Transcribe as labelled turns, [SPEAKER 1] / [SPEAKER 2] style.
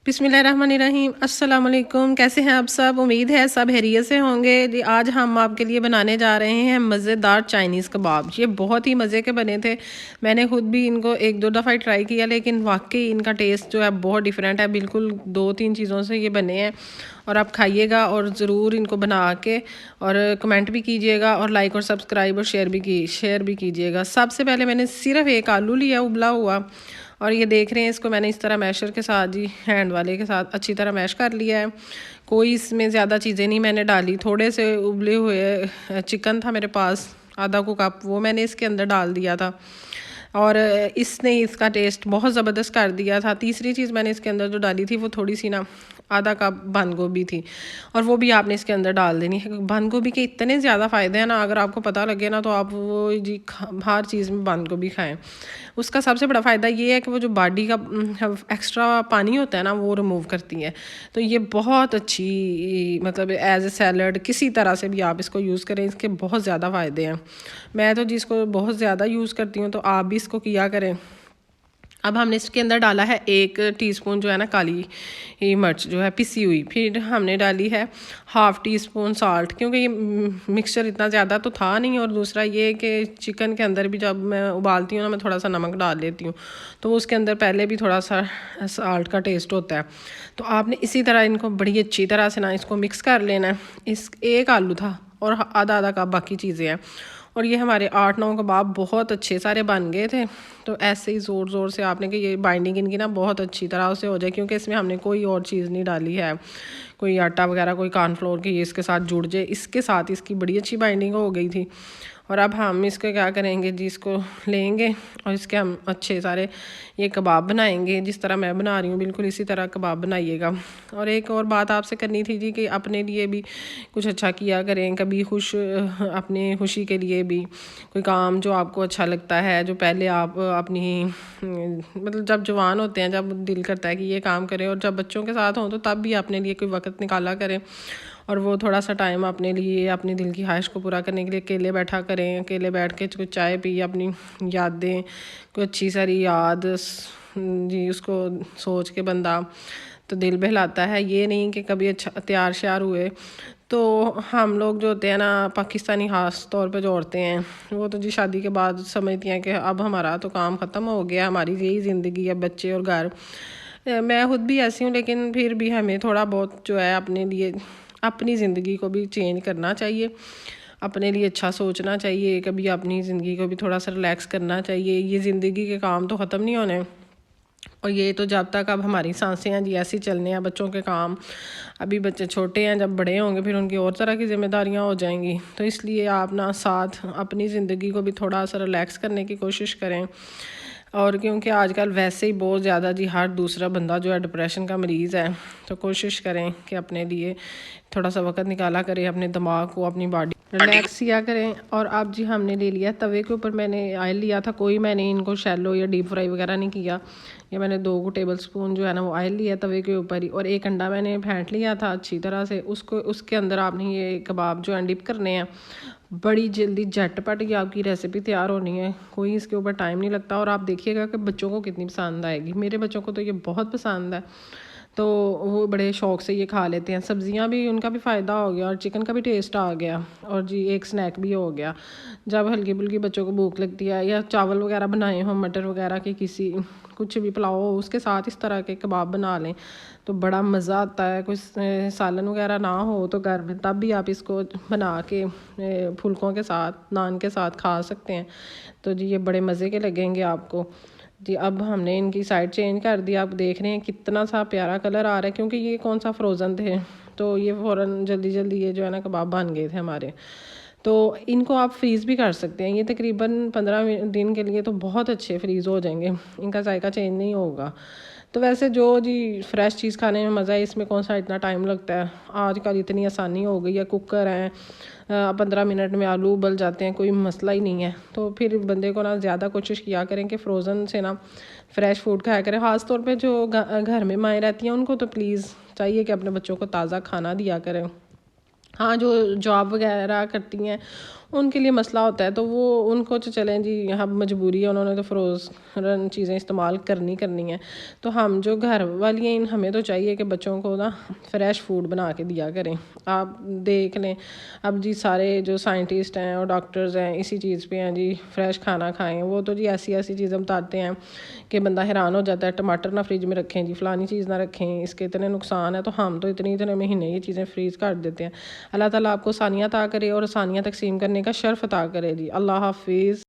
[SPEAKER 1] बिस्मिल्लाहिर्रहमानिर्रहीम। अस्सलाम वालेकुम। कैसे हैं आप सब? उम्मीद है सब खैरियत से होंगे जी। आज हम आपके लिए बनाने जा रहे हैं मज़ेदार चाइनीज़ कबाब। ये बहुत ही मज़े के बने थे। मैंने खुद भी इनको एक दो दफ़ा ट्राई किया, लेकिन वाकई इनका टेस्ट जो है बहुत डिफरेंट है। बिल्कुल 2-3 चीज़ों से ये बने हैं और आप खाइएगा और ज़रूर इनको बना के और कमेंट भी कीजिएगा और लाइक और सब्सक्राइब और शेयर भी कीजिएगा। सबसे पहले मैंने सिर्फ एक आलू लिया उबला हुआ, और ये देख रहे हैं इसको मैंने इस तरह मैशर के साथ जी हैंड वाले के साथ अच्छी तरह मैश कर लिया है। कोई इसमें ज़्यादा चीज़ें नहीं मैंने डाली। थोड़े से उबले हुए चिकन था मेरे पास, आधा को कप, वो मैंने इसके अंदर डाल दिया था और इसने इसका टेस्ट बहुत ज़बरदस्त कर दिया था। तीसरी चीज़ मैंने इसके अंदर जो डाली थी वो थोड़ी सी ना आधा कप बंद गोभी थी, और वो भी आपने इसके अंदर डाल देनी है। बंद गोभी के इतने ज़्यादा फ़ायदे हैं ना, अगर आपको पता लगे ना तो आप वो जी हर चीज़ में बंद गोभी खाएं। उसका सबसे बड़ा फ़ायदा ये है कि वो जो बॉडी का एक्स्ट्रा पानी होता है ना वो रिमूव करती है। तो ये बहुत अच्छी, मतलब एज ए सैलड किसी तरह से भी आप इसको यूज़ करें, इसके बहुत ज़्यादा फ़ायदे हैं। मैं तो जिसको बहुत ज़्यादा यूज़ करती हूँ, तो आप भी इसको किया करें। अब हमने इसके अंदर डाला है 1 टीस्पून जो है ना काली मिर्च जो है पिसी हुई। फिर हमने डाली है ½ टीस्पून साल्ट, क्योंकि ये मिक्सचर इतना ज़्यादा तो था नहीं, और दूसरा ये कि चिकन के अंदर भी जब मैं उबालती हूँ ना मैं थोड़ा सा नमक डाल लेती हूँ, तो उसके अंदर पहले भी थोड़ा सा साल्ट का टेस्ट होता है। तो आपने इसी तरह इनको बड़ी अच्छी तरह से ना इसको मिक्स कर लेना है। इस एक आलू था और आधा आधा कप बाकी चीज़ें हैं, और ये हमारे 8-9 कबाब बहुत अच्छे सारे बन गए थे। तो ऐसे ही ज़ोर ज़ोर से आपने कि ये बाइंडिंग इनकी ना बहुत अच्छी तरह से हो जाए, क्योंकि इसमें हमने कोई और चीज़ नहीं डाली है, कोई आटा वगैरह, कोई कॉर्नफ्लोर की, ये इसके साथ जुड़ जाए। इसके साथ इसकी बड़ी अच्छी बाइंडिंग हो गई थी। और अब हम इसके क्या करेंगे जी, इसको लेंगे और इसके हम अच्छे सारे ये कबाब बनाएंगे, जिस तरह मैं बना रही हूँ बिल्कुल इसी तरह कबाब बनाइएगा। और एक और बात आपसे करनी थी जी, कि अपने लिए भी कुछ अच्छा किया करें कभी। अपनी खुशी के लिए भी कोई काम जो आपको अच्छा लगता है, जो पहले आप अपनी मतलब जब जवान होते हैं जब दिल करता है कि ये काम करें, और जब बच्चों के साथ हों तो तब भी अपने लिए कोई वक्त निकाला करें, और वो थोड़ा सा टाइम अपने लिए अपने दिल की ख्वाहिश को पूरा करने के लिए अकेले बैठा करें। अकेले बैठ के कुछ चाय पी, अपनी यादें, कोई अच्छी सारी याद जी उसको सोच के बंदा तो दिल बहलाता है। ये नहीं कि कभी अच्छा तैयार श्यार हुए तो हम लोग जो होते हैं ना पाकिस्तानी ख़ास तौर पे जो औरतें हैं, वो तो जी शादी के बाद समझती हैं कि अब हमारा तो काम ख़त्म हो गया, हमारी यही ज़िंदगी है, बच्चे और घर। मैं खुद भी ऐसी हूँ, लेकिन फिर भी हमें थोड़ा बहुत जो है अपने लिए अपनी ज़िंदगी को भी चेंज करना चाहिए, अपने लिए अच्छा सोचना चाहिए, कभी अपनी ज़िंदगी को भी थोड़ा सा रिलैक्स करना चाहिए। ये ज़िंदगी के काम तो ख़त्म नहीं होने, और ये तो जब तक अब हमारी सांसें हैं जी ऐसी चलने हैं। बच्चों के काम, अभी बच्चे छोटे हैं, जब बड़े होंगे फिर उनकी और तरह की जिम्मेदारियां हो जाएंगी। तो इसलिए आप ना साथ अपनी ज़िंदगी को भी थोड़ा सा रिलैक्स करने की कोशिश करें। और क्योंकि आजकल वैसे ही बहुत ज़्यादा जी हर दूसरा बंदा जो है डिप्रेशन का मरीज़ है, तो कोशिश करें कि अपने लिए थोड़ा सा वक्त निकाला करें, अपने दिमाग को, अपनी बॉडी रिलैक्स किया करें। और अब जी हमने ले लिया तवे के ऊपर, मैंने ऑयल लिया था, कोई मैंने इनको शैलो या डीप फ्राई वगैरह नहीं किया। ये मैंने 2 टेबल स्पून जो है ना वो ऑयल लिया तवे के ऊपर ही, और एक अंडा मैंने फेंट लिया था अच्छी तरह से। उसके अंदर आपने ये कबाब जो है डिप करने हैं। बड़ी जल्दी झटपट ये आपकी रेसिपी तैयार होनी है, कोई इसके ऊपर टाइम नहीं लगता। और आप देखिएगा कि बच्चों को कितनी पसंद आएगी। मेरे बच्चों को तो ये बहुत पसंद है, तो वो बड़े शौक़ से ये खा लेते हैं। सब्जियां भी, उनका भी फ़ायदा हो गया और चिकन का भी टेस्ट आ गया, और जी एक स्नैक भी हो गया। जब हल्की फुल्की बच्चों को भूख लगती है, या चावल वगैरह बनाए हों, मटर वगैरह की किसी कुछ भी पुलाव हो, उसके साथ इस तरह के कबाब बना लें तो बड़ा मज़ा आता है। कुछ सालन वगैरह ना हो तो घर में, तब भी आप इसको बना के फुल्कों के साथ, नान के साथ खा सकते हैं। तो जी ये बड़े मज़े के लगेंगे आपको जी। अब हमने इनकी साइड चेंज कर दी, आप देख रहे हैं कितना सा प्यारा कलर आ रहा है, क्योंकि ये कौन सा फ्रोज़न थे, तो ये फ़ौरन जल्दी जल्दी ये जो है ना कबाब बन गए थे हमारे। तो इनको आप फ्रीज़ भी कर सकते हैं, ये तकरीबन 15 दिन के लिए तो बहुत अच्छे फ्रीज़ हो जाएंगे, इनका जायका चेंज नहीं होगा। तो वैसे जो जी फ्रेश चीज़ खाने में मज़ा है, इसमें कौन सा इतना टाइम लगता है। आजकल इतनी आसानी हो गई है, कुकर हैं, 15 मिनट में आलू उबल जाते हैं, कोई मसला ही नहीं है। तो फिर बंदे को ना ज़्यादा कोशिश किया करें कि फ़्रोज़न से ना फ्रेश फूड खाया करें। ख़ास तौर पे जो घर में माएँ रहती हैं, उनको तो प्लीज़ चाहिए कि अपने बच्चों को ताज़ा खाना दिया करें। हाँ, जो जॉब वगैरह करती हैं उनके लिए मसला होता है, तो वो उनको तो चलें जी, अब मजबूरी है, उन्होंने तो फ्रोज़न चीज़ें इस्तेमाल करनी है। तो हम जो घर वाली हैं हमें तो चाहिए कि बच्चों को ना फ़्रेश फूड बना के दिया करें। आप देख लें अब जी, सारे जो साइंटिस्ट हैं और डॉक्टर्स हैं इसी चीज़ पे हैं जी, फ्रेश खाना खाएं। वो तो जी ऐसी ऐसी चीज़ें बताते हैं कि बंदा हैरान हो जाता है। टमाटर ना फ्रिज में रखें जी, फ़लानी चीज़ ना रखें, इसके इतने नुकसान है। तो हम तो इतने महीने ये चीज़ें फ्रीज़ कर देते हैं। अल्लाह ताला आपको आसानियाँ अता करे और आसानियाँ तकसीम करने का शर्फ अता करे जी। अल्लाह हाफिज़।